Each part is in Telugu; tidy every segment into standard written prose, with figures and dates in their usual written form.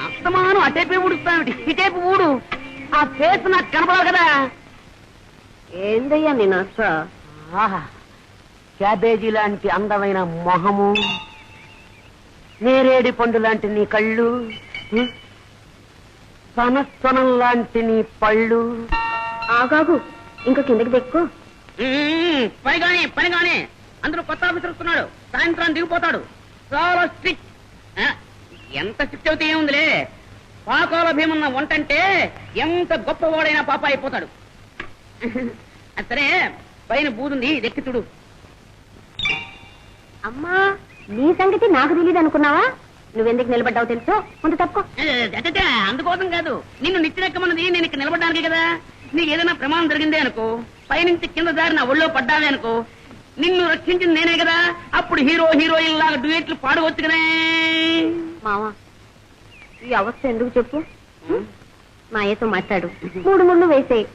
అస్తమానం అటేపే ఊడుస్తాను, ఇటేపు ఊడు. ఆ ఫేస్ నాకు కనపడాలి కదా. ఏందయ్యా నేను అసలు క్యాబేజీ లాంటి అందమైన మొహము, నేరేడి పండు లాంటి నీ కళ్ళు, పనస్తనం లాంటి నీ పళ్ళు. ఆగాగు, ఇంకా కిందకి దెక్కు. పనిగానే అందరూ కొత్త ఆఫీసర్ వస్తున్నాడు, సాయంత్రం దిగిపోతాడు. చాలా స్ట్రిక్ట్. ఎంత స్ట్రిక్ట్ అయితే ఏముందిలే, పాకాల భీమన్న వంటంటే ఎంత గొప్పవాడైనా పాప అయిపోతాడు. సరే, పైన బూదుంది, దెక్కి చూడు. అమ్మా, నీ సంగతి నాకు తెలియదు అనుకున్నావా? నువ్వెందుకు నిలబడ్డావు తెలుసో, ముందు తప్పుకో. అందుకోసం కాదు, నిన్ను నిచ్చినెక్కమన్నది నేను ఇక్కడ నిలబడ్డానికి కదా. నీకు ఏదైనా ప్రమాదం జరిగిందే అనుకో, పైనుంచి కింద దారి నా ఒళ్ళో పడ్డావే అనుకో, నిన్ను రక్షించింది నేనే కదా. అప్పుడు హీరో హీరోయిన్ లాగా డ్యూయెట్లు పాడవచ్చు కదా. మావా, ఈ అవస్థ ఎందుకు చెప్పు? మా అయ్యతో మాట్లాడు, 3 ముళ్ళు వేసేయి.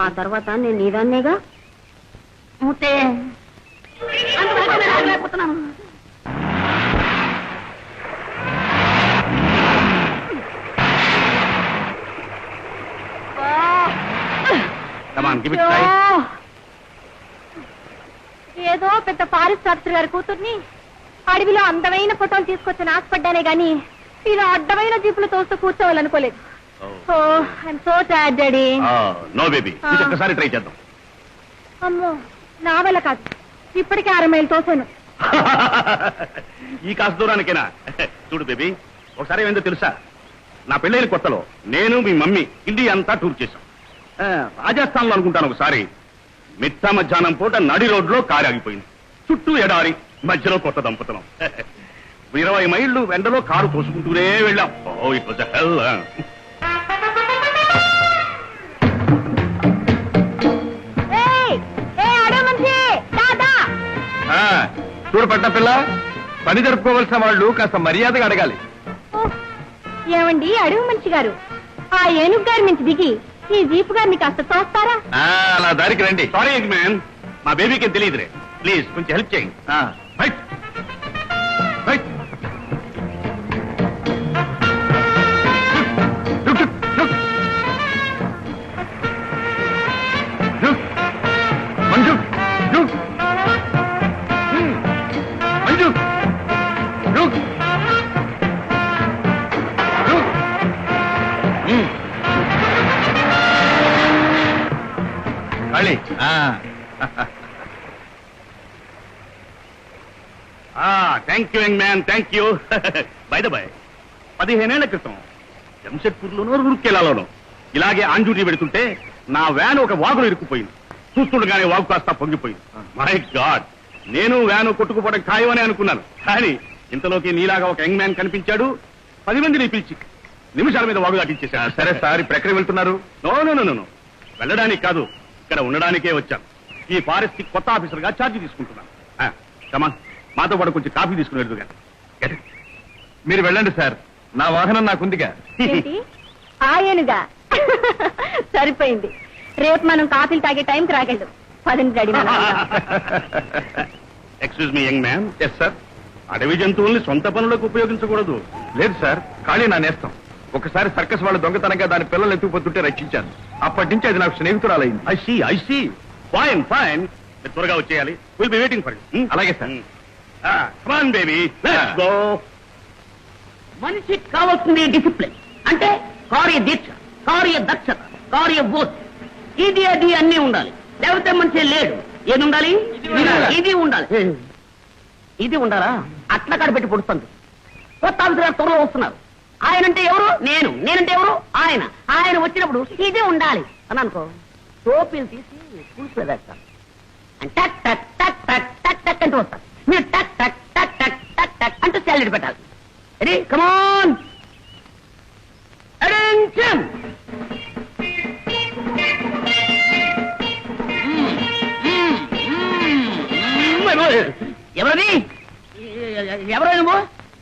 ఆ తర్వాత నేను నీదాన్నేగా. ముట్టే లేకపోతున్నాను. ఏదో పెద్ద ఫారెస్ట్ ఆఫీసర్ గారి కూతుర్ని అడవిలో అందమైన ఫోటోలు తీసుకొచ్చిన ఆశపడ్డానే గాని ఇలా అడ్డమైన జీపులు తోస్తూ కూర్చోవాలనుకోలేదు. So sad daddy. No baby, ఒకసారి ట్రై చేద్దాం. అమ్మో, నా వల్ల కాదు, ఇప్పటికే 6 మైలు తోసాను. ఈ కాస్త దూరానికేనా? చూడు బేబీ, ఒకసారి ఏందో తెలుసా, నా పెళ్ళైన కొత్తలో నేను మీ మమ్మీ ఇండియా అంతా టూర్ చేశాం. రాజస్థాన్ లో అనుకుంటాను. ఒకసారి మిట్ట మధ్యాహ్నం పూట నడి రోడ్లో కారు ఆగిపోయింది. చుట్టూ ఎడారి, మధ్యలో కొత్త దంపతులం. 20 మైళ్ళు ఎండలో కారు తోసుకుంటూనే వెళ్ళాం. ఓ ఇట్ వాజ్ హెల్. చూడు పట్ట పిల్ల, పని జరుపుకోవలసిన వాళ్ళు కాస్త మర్యాదగా అడగాలి. ఏమండి అడవి మనిషి గారు, ఆ ఏనుగు గారి నుంచి దిగి ఈ జీపు గారిని కాస్త తోస్తారా? అలా దారికి రండి. సారీ మ్యాన్, మా బేబీకి తెలియదురే. ప్లీజ్ కొంచెం హెల్ప్ చేయండి. Right right. మంజు మంజు ఖాళీ. Thank you young man, thank you. By the by, 15 ఏళ్ల క్రితం జంషెడ్పూర్లోనో రూర్కెలాలోనో ఇలాగే ఆన్ డ్యూటీ పెడుతుంటే నా వ్యాన్ ఒక వాగులో ఇరుక్కుపోయింది. చూస్తుండగానే వాగు కాస్త పొంగిపోయింది. మై గాడ్, నేను వ్యాను కొట్టుకుపోవడం ఖాయమని అనుకున్నాను. కానీ ఇంతలోకి నీలాగా ఒక యంగ్ మ్యాన్ కనిపించాడు. 10 మందిని పిలిచి నిమిషాల మీద వాగు దాటించేశాను. సరే సార్, ఇప్పుడు ఎక్కడికి వెళ్తున్నారు? నో నో నో నో, వెళ్ళడానికి కాదు, ఇక్కడ ఉండడానికే వచ్చాను. ఈ ఫారెస్ట్ కొత్త ఆఫీసర్ గా ఛార్జీ తీసుకుంటున్నాను. కమాన్, మాతో పాటు కొంచెం కాఫీ తీసుకుని వెళ్దు కానీ. మీరు వెళ్ళండి సార్, నా వాహనం నాకుందిగా. ఆయనగా సరిపోయింది. రేపు మనం కాఫీలు తాగే టైంకి రాగలదు. 10 ready. Excuse me young man. Yes sir. అడవి జంతువుల్ని సొంత పనులకు ఉపయోగించకూడదు. లేదు సార్, ఖాళీ నా నేస్తం. ఒకసారి సర్కస్ వాళ్ళు దొంగతనంగా దాని పిల్లలు ఎత్తుకుపోతుంటే రక్షించాను. అప్పటి నుంచి అది నాకు స్నేహితురాలైంది. I see. ఫైన్ ఫైన్, త్వరగా వచ్చేయాలి. Will be waiting for you. అలాగే sir. Come on baby, let's go. మనిషికి కావాల్సింది డిసిప్లిన్. అంటే కార్య దీక్ష, కార్య దక్షత, కార్య బోధ, ఇది అది అన్నీ ఉండాలి. లేకపోతే మనిషి లేడు. ఏది ఉండాలి? ఇది ఉండాలి. ఇది ఉండాలా? అట్ల కాడ పెట్టి పొడుస్తుంది. కొత్త ఆఫీసర్ త్వరలో వస్తున్నారు. ఆయనంటే ఎవరు? నేను. నేనంటే ఎవరు? ఆయన. ఆయన వచ్చినప్పుడు ఇది ఉండాలి అని అనుకో, టోపీలు తీసి పులుసులో వేస్తాను. టక్ టక్ టక్ టక్ టక్ టక్ అంటూ వస్తాను. మీరు టక్ టక్ టక్ టక్ టక్ టక్ అంటూ సాలరీ పెట్టాలి. రెడీ? కమాన్. అటెన్షన్. ఎవరది? ఎవరో నువ్వు?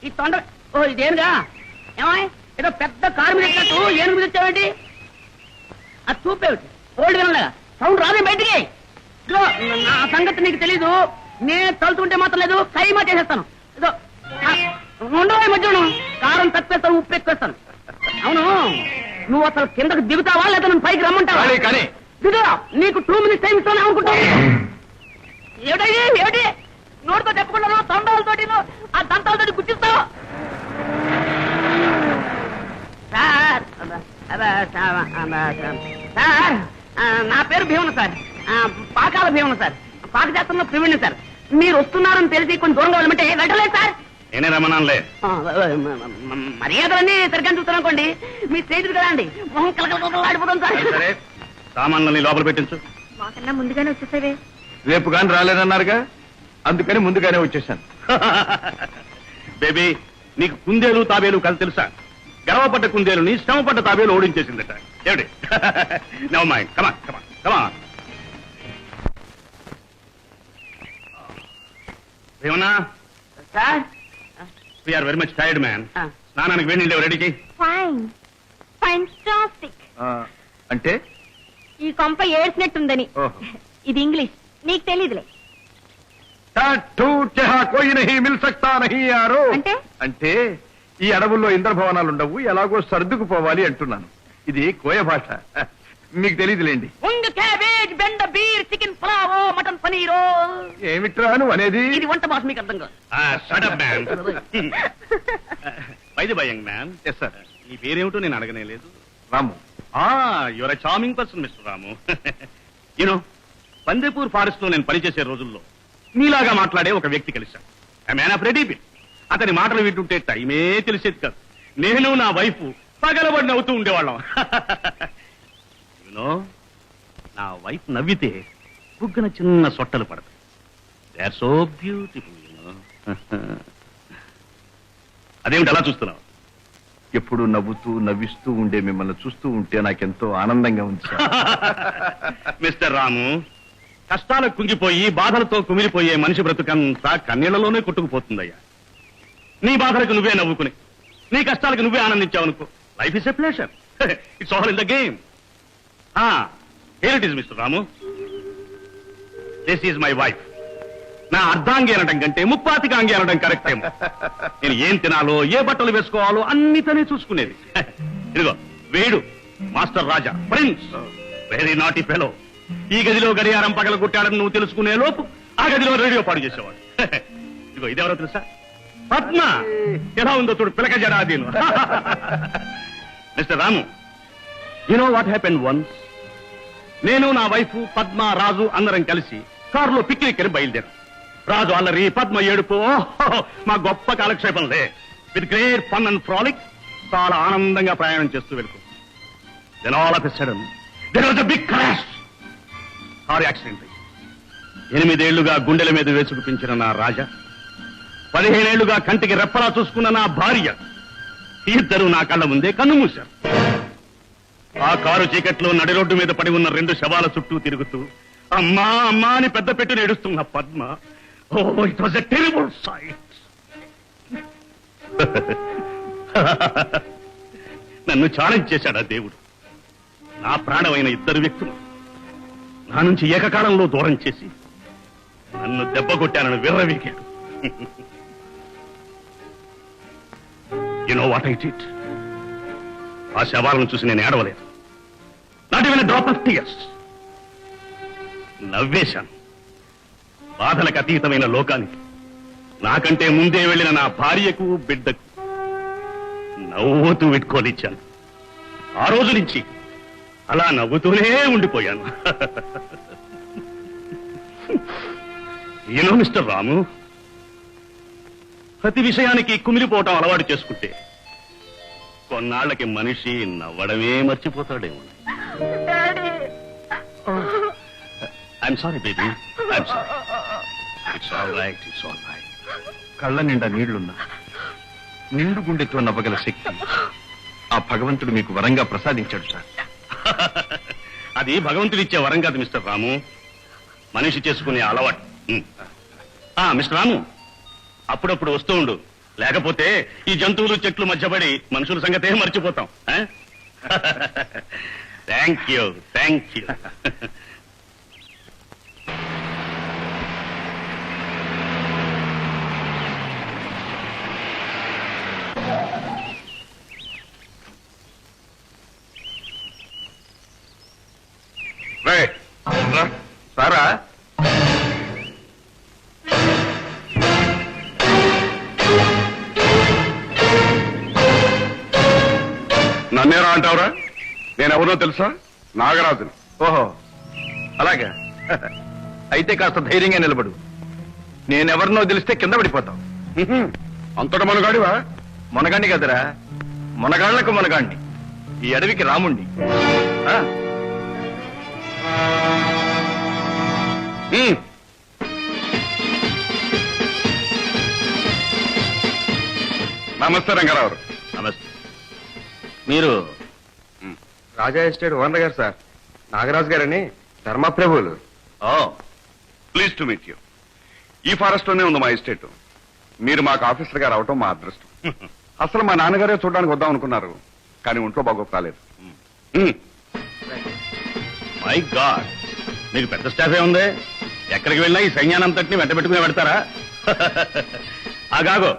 ఈ తొండ. ఓ ఇదేనుగా. ఏమో ఏదో పెద్ద కారు మీద ఎక్కినట్టు ఏనుగు మీద వచ్చావేంటి? ఆ చూపేమిటి? ఓల్డ్ వినగా సౌండ్ రాదే బయటికి. నా సంగతి నీకు తెలీదు. నేను తలుచుకుంటే మాత్రం లేదు కైమా చేసేస్తాను. ఇదో ఉండవు మధ్యలో కారం తప్పేస్తాను, ఉప్పు ఎక్కువేస్తాను. అవును, నువ్వు అసలు కిందకు దిగుతావా లేదా నువ్వు పైకి రమ్మంటావా? కానీ దిగురా, నీకు 2 minutes టైం ఇస్తాను అనుకుంటావు. ఏమిటి నోటితో చెప్పకుండా దండాలతోటి ఆ దంతాలతోటి గుర్తిస్తావు? సార్ నా పేరు భీమన సార్, పాకాల భీమన సార్, పాక శాస్త్రంలో ప్రవీణ్ సార్. మీరు వస్తున్నారని తెలిసి కొంచెం దూరంగా వెళ్ళమంటే వెళ్ళలేదు సార్. నేనే రమ్మనాలే. మర్యాదలన్నీ సరిగ్గా చూస్తాను అనుకోండి, మీ స్నేహితుడు కదా అండి, మొహం కలకలాడిపోతాం సార్. సరే, సామాన్లని లోపల పెట్టించు. మాకన్నా ముందుగానే వచ్చేసేవే. రేపు కానీ రాలేదన్నారుగా, అందుకని ముందుగానే వచ్చేసాను. బేబీ, నీకు కుందేలు తాబేలు కథ తెలుసా? గర్వపడ్డ కుందేలుని శ్రమపడ్డ తాబేలు ఓడించేసిందట. ఏమిటి? Never mind, come on, come on, come on. ఏమన్నా? Sir we're very much tired man. స్నానానికి వేడి నీళ్ళు రెడీ చేయి. Fine, fantastic. అంటే ఈ కొంప ఏడ్చినట్టుందని. ఓహో. ఇది ఇంగ్లీష్, నీకు తెలీదులే. కోయి నహీ మిల్ సక్తా నహీ యారో అంటే? అంటే ఈ అడవుల్లో ఇంద్రభవనాలు ఉండవు, ఎలాగో సర్దుకుపోవాలి అంటున్నాను. ఇది కోయ భాష, మీకు తెలియదులేండి. ముందు క్యాబేజ్, బెండ, బీర్, చికెన్ పులావో, మటన్ పనీరో. ఏమిట్రా నువ్వు అనేది? ఇది వంట భాష మీకు అర్థం కాదు. Shut up man. By the by young man. Yes sir. నీ పేరేమిటో నేను అడగనే లేదు. Ramu. Your a charming person mister Ramu. You know, Bandipur forest లో నేను పనిచేసే రోజుల్లో నీలాగా మాట్లాడే ఒక వ్యక్తి కలిశాను. I man of ready bill. అతని మాటలు వింటుంటే టైమే తెలిసేది కాదు. నేను నా వైఫ్ పగలబడి నవ్వుతూ ఉండేవాళ్ళం. యూనో, నా వైఫ్ నవ్వితే బుగ్గన చిన్న సొట్టలు పడతాయి. They are so beautiful. You know. అదేమిటి అలా చూస్తున్నావు? ఎప్పుడు నవ్వుతూ నవ్విస్తూ ఉండే మిమ్మల్ని చూస్తూ ఉంటే నాకెంతో ఆనందంగా ఉంది సార్. మిస్టర్ రాము, కష్టాలకు కుంగిపోయి బాధలతో కుమిలిపోయే మనిషి బ్రతుకంతా కన్నీళ్లలోనే కొట్టుకుపోతుందయ్యా. నీ బాధలకు నువ్వే నవ్వుకుని, నీ కష్టాలకు నువ్వే ఆనందించావనుకో, life is a pleasure. It's all in the game. Here it is mister Ramu, this is my wife. నా అర్ధాంగి అనడం కంటే ముప్పాతికాంగి అనడం కరెక్ట్ ఏమో. నేను ఏం తినాలో, ఏ బట్టలు వేసుకోవాలో అన్ని తనే చూసుకునేది. ఇదిగో వీడు మాస్టర్ రాజా, ప్రిన్స్, వెరీ నాటీ ఫెలో. ఈ గదిలో గడియారం పగల కొట్టాడని నువ్వు తెలుసుకునే లోపు ఆ గదిలో రేడియో పాడు చేసేవాడు. ఇదిగో ఇదెవరో తెలుసా? పద్మ. ఎలా ఉందో చూడు, పిలక జడాదీను. Mister Ramu, you know what happen once? నేను నా వైఫ్ పద్మ, రాజు అందరం కలిసి కారులో పిక్నిక్ అని బయలుదేరాం. రాజు అల్లరి, పద్మ ఏడుపు, మా గొప్ప కాలక్షేపంలే. With great fun and frolic చాలా ఆనందంగా ప్రయాణం చేస్తూ వెళ్తాం. Then all of a sudden there was a big crash. Car accident. 8 ఏళ్లుగా గుండెల మీద వేసుకు పెంచిన నా రాజా, 15 ఏళ్లుగా కంటికి రెప్పలా చూసుకున్న నా భార్య, ఇద్దరు నా కళ్ళ ముందే కన్ను మూశారు. ఆ కారు చీకట్లో నడి రోడ్డు మీద పడి ఉన్న 2 శవాల చుట్టూ తిరుగుతూ అమ్మా అమ్మా అని పెద్ద పెట్టుని ఏడుస్తున్న Padma. Oh, it was a terrible sight. నన్ను ఛాలెంజ్ చేశాడా దేవుడు. నా ప్రాణమైన 2 వ్యక్తులు నా నుంచి ఏకకాలంలో దూరం చేసి నన్ను దెబ్బ కొట్టానని విర్రవీగాడు. You know what I did? ఆ శవాలను చూసి నేను ఏడవలేదు. Not even a drop of tears. నవ్వేశాను. బాధలకు అతీతమైన లోకానికి నాకంటే ముందే వెళ్ళిన నా భార్యకు, బిడ్డకు నవ్వుతూ విట్టుకోలిచ్చాను. ఆ రోజు నుంచి అలా నవ్వుతూనే ఉండిపోయాను. ఏనో మిస్టర్ రాము, ప్రతి విషయానికి కుమిలిపోవటం అలవాటు చేసుకుంటే కొన్నాళ్లకి మనిషి నవ్వడమే మర్చిపోతాడేమో. I'm sorry baby, I'm sorry. It's all right, it's all right. కళ్ళ నిండా నీళ్లున్నా నిండు గుండెతో నవ్వగల శక్తి ఆ భగవంతుడు మీకు వరంగా ప్రసాదించాడు సార్. అది భగవంతుడిచ్చే వరం కాదు మిస్టర్ రాము, మనిషి చేసుకునే అలవాటు. మిస్టర్ రాము, అప్పుడప్పుడు వస్తూ ఉండు, లేకపోతే ఈ జంతువులు చెట్లు మధ్యపడి మనుషుల సంగతే మర్చిపోతాం. Thank you, thank you. సారా నన్నేరా అంటావురా? నేనెవరో తెలుసా? నాగరాజుని. ఓహో అలాగా. అయితే కాస్త ధైర్యంగా నిలబడు. నేనెవరినో తెలిస్తే కింద పడిపోతావు. అంతట మనగాడివా? మునగాండి కదరా, మునగాళ్లకు మునగాండి, ఈ అడవికి రాముండి. నమస్తే రంగారావు. నమస్తే. మీరు రాజా ఎస్టేట్ ఓనర్ గారు సార్, నాగరాజు గారని ధర్మప్రభువులు. Pleased to meet you. ఈ ఫారెస్ట్ లోనే ఉంది మా ఎస్టేట్. మీరు మాకు ఆఫీసర్ గారు అవటం మా అదృష్టం. అసలు మా నాన్నగారే చూడడానికి వద్దాం అనుకున్నారు, కానీ ఒంట్లో బాగోపు కాలేదు. మై గాడ్, మీకు పెద్ద స్టాఫే ఉంది. ఎక్కడికి వెళ్ళినా ఈ సైన్యానంతటిని వెంట పెట్టుకుని పెడతారా? ఆగాగో,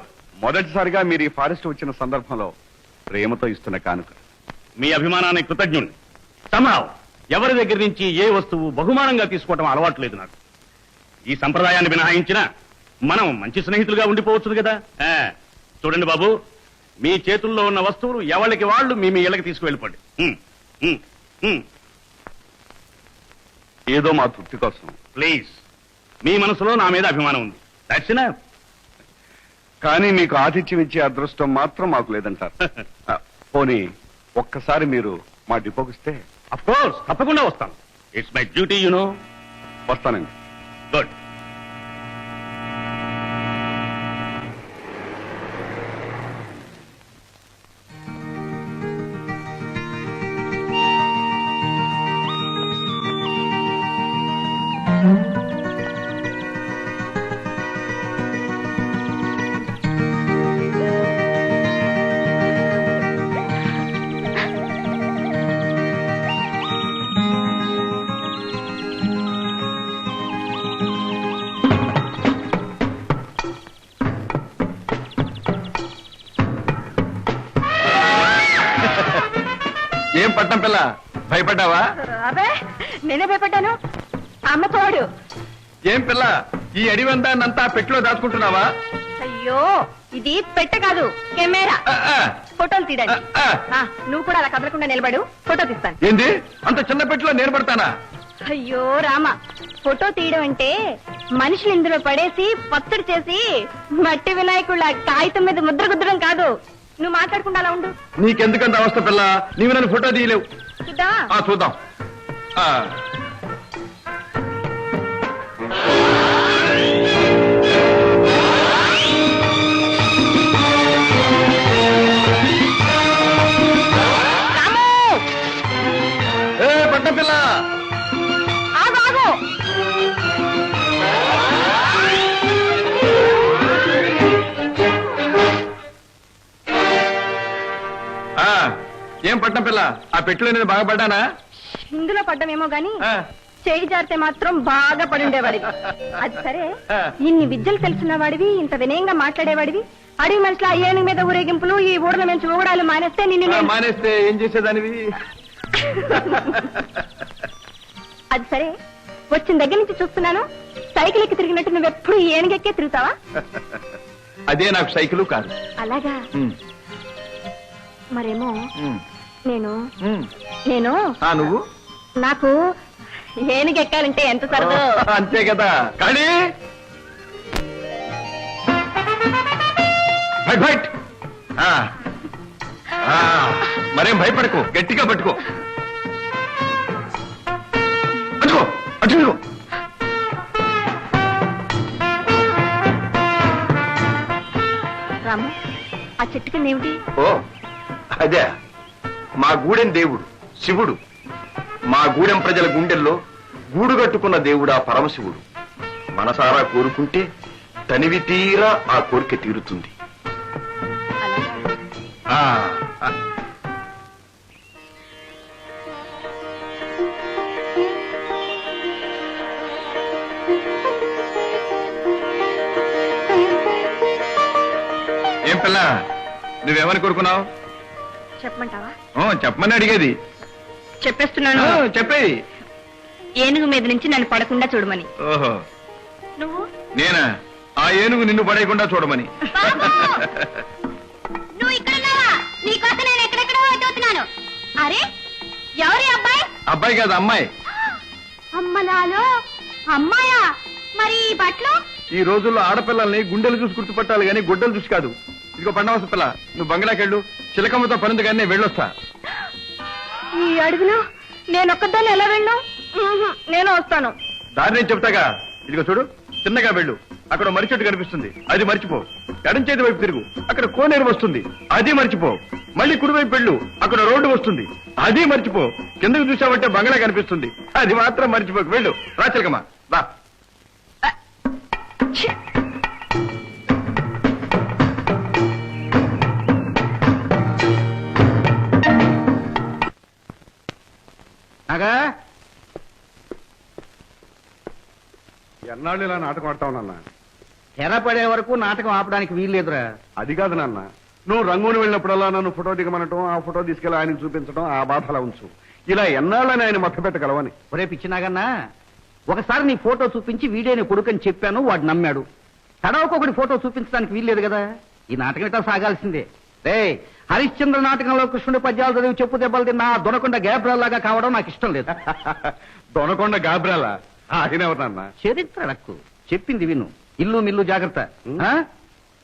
మొదటిసారిగా మీరు ఈ ఫారెస్ట్ వచ్చిన సందర్భంలో ప్రేమతో ఇస్తున్న కానుక. మీ అభిమానానికి కృతజ్ఞుణ్ణి. సంభావ్ ఎవరి దగ్గర నుంచి ఏ వస్తువు బహుమానంగా తీసుకోవటం అలవాటు లేదు నాకు. ఈ సంప్రదాయాన్ని మినహాయించిన మనం మంచి స్నేహితులుగా ఉండిపోవచ్చు కదా. చూడండి బాబు, మీ చేతుల్లో ఉన్న వస్తువులు ఎవరికి వాళ్ళు మీ మీ ఇళ్ళకి తీసుకువెళ్ళిపోండి. ఏదో మా తృప్తి కోసం. ప్లీజ్, మీ మనసులో నా మీద అభిమానం ఉంది. That's enough. కానీ మీకు ఆతిథ్యం ఇచ్చే అదృష్టం మాత్రం మాకు లేదంటారు. పోనీ ఒక్కసారి మీరు మా డిపోకి వస్తే. అఫ్ కోర్స్, తప్పకుండా వస్తాను. It's my duty, you know. వస్తానండి. గుడ్. ఏం పట్టం పిల్ల, భయపడ్డావా? అదే నేనే భయపడ్డాను. అమ్మ తోడు. ఏం పిల్ల, ఈ అడివందాన్నంతా పెట్టులో దాచుకుంటున్నావా? అయ్యో, ఇది పెట్ట కాదు, కెమెరా. ఫోటోలు తీయడానికి. నువ్వు కూడా అలా కదలకుండా నిలబడు, ఫోటో తీస్తాను. ఏంది, అంత చిన్న పెట్టులో నేను పడతానా? అయ్యో రామ, ఫోటో తీయడం అంటే మనుషులు ఇందులో పడేసి పచ్చడి చేసి మట్టి వినాయకుళ్ళ కాగితం మీద ముద్ర గుద్దడం కాదు. నువ్వు మాట్లాడకుండా అలా ఉండు. నీకెందుకంత అవస్థ పిల్ల, నీవు నన్ను ఫోటో తీయలేవు. చూద్దా? చూద్దాం. పట్ట పిల్ల, ఆగు ఆగు. ఏం పట్నం పిల్ల, ఆ పెట్టులో నేను బాగా పడ్డానా? ఇందులో పడ్డమేమో గాని చేయి జారితే మాత్రం బాగా పడి ఉండేవాడివి. అది సరే, ఇన్ని విద్యలు తెలిసిన వాడివి, ఇంత వినయంగా మాట్లాడేవాడివి, అడవి మనుషుల ఏనుగు మీద ఊరేగింపులు, ఈ ఊడల నుంచి ఊడాలు మానేస్తే నిన్ను మానేస్తే ఏం చేసేదానివి? అది సరే, వచ్చిన దగ్గర నుంచి చూస్తున్నాను, సైకిల్ ఎక్కి తిరిగినట్టు నువ్వెప్పుడు ఏనుగెక్కే తిరుగుతావా? అదే నాకు సైకిల్ కాదు. అలాగా? మరేమో నేను నువ్వు నాకు ఏనుగెక్కాలంటే ఎంత సరదా. అంతే కదా. కానీ మరేం భయపడకు, గట్టిగా పట్టుకో. పట్టుకో, అటు. రాము, ఆ చెట్టు కింద ఏమిటి? ఓ అదే, మా గూడెం దేవుడు శివుడు. మా గూడెం ప్రజల గుండెల్లో గూడు కట్టుకున్న దేవుడా పరమశివుడు. మనసారా కోరుకుంటే తనివి తీరా ఆ కోరిక తీరుతుంది. ఏం పిల్ల, నువ్వేమని కోరుకున్నావు? చెప్పమంటావా? చెప్పమని అడిగేది. చెప్పేస్తున్నాను. చెప్పేది. ఏనుగు మీద నుంచి నన్ను పడకుండా చూడమని. ఓహో, నువ్వు? నేనా? ఆ ఏనుగు నిన్ను పడేయకుండా చూడమని. నువ్వు ఇక్కడున్నావా? నీకోసం నేను ఎక్కడెక్కడో వెతుకుతున్నాను. అరే, ఎవరి అబ్బాయి? అబ్బాయి కాదు, అమ్మాయి. అమ్మలాలో అమ్మాయా? మరి ఈ బట్టలు? ఈ రోజుల్లో ఆడపిల్లల్ని గుండెలు చూసి గుర్తుపట్టాలి గానీ గుడ్డలు చూసి కాదు. ఇదిగో పండవస పిల్ల, నువ్వు బంగ్లాకెళ్ళు, చిలకమ్మతో పనింది కానీ నేను వెళ్ళొస్తా. ఈ అడవిలో నేను ఒక్కదాన్ని ఎలా వెళ్ళు? నేను వస్తాను. దారి నేను చెప్తాగా. ఇదిగో చూడు, చిన్నగా వెళ్ళు, అక్కడ మర్రి చెట్టు కనిపిస్తుంది, అది మర్చిపో. ఎడం చేతి వైపు తిరుగు, అక్కడ కోనేరు వస్తుంది, అది మర్చిపో. మళ్ళీ కుడివైపు వెళ్ళు, అక్కడ రోడ్డు వస్తుంది, అది మర్చిపో. కిందకు చూసావంటే బంగ్లా కనిపిస్తుంది, అది మాత్రం మర్చిపోకు. వెళ్ళు, రా చిలకమ్మ, రా. నాగా ఎన్నాళ్ళు ఇలా నాటకం ఆడతావు నాన్న? తెరపడే వరకు నాటకం ఆపడానికి వీల్లేదురా. అది కాదు నాన్న, నువ్వు రంగూని వెళ్ళినప్పుడల్లా నన్ను ఫోటో దిగమనటం, ఆ ఫోటో తీసుకెళ్లి ఆయనకు చూపించడం, ఆ బాధ అలా ఉంచు. ఇలా ఎన్నాళ్ళని ఆయన మభ్య పెట్టగలవని. ఒరే పిచ్చినాగన్నా, ఒకసారి నీ ఫోటో చూపించి వీడియోని కొడుకని చెప్పాను, వాడు నమ్మాడు. తడవకొకటి ఫోటో చూపించడానికి వీల్లేదు కదా. ఈ నాటకం ఇట్లా సాగాల్సిందే. రే, హరిశ్చంద్ర నాటకంలో కృష్ణుడి పద్యాలు చదివి చెప్పు దెబ్బలు తిన్నా దొనకొండ గ్యాబ్రాల్లాగా కావడం నాకు ఇష్టం లేదు. దొనకొండ గాబ్రాలా? ఆయన ఎవరు నాన్న? చరిత్ర చెప్పింది విను. ఇల్లు మిల్లు జాగ్రత్త. ఆ?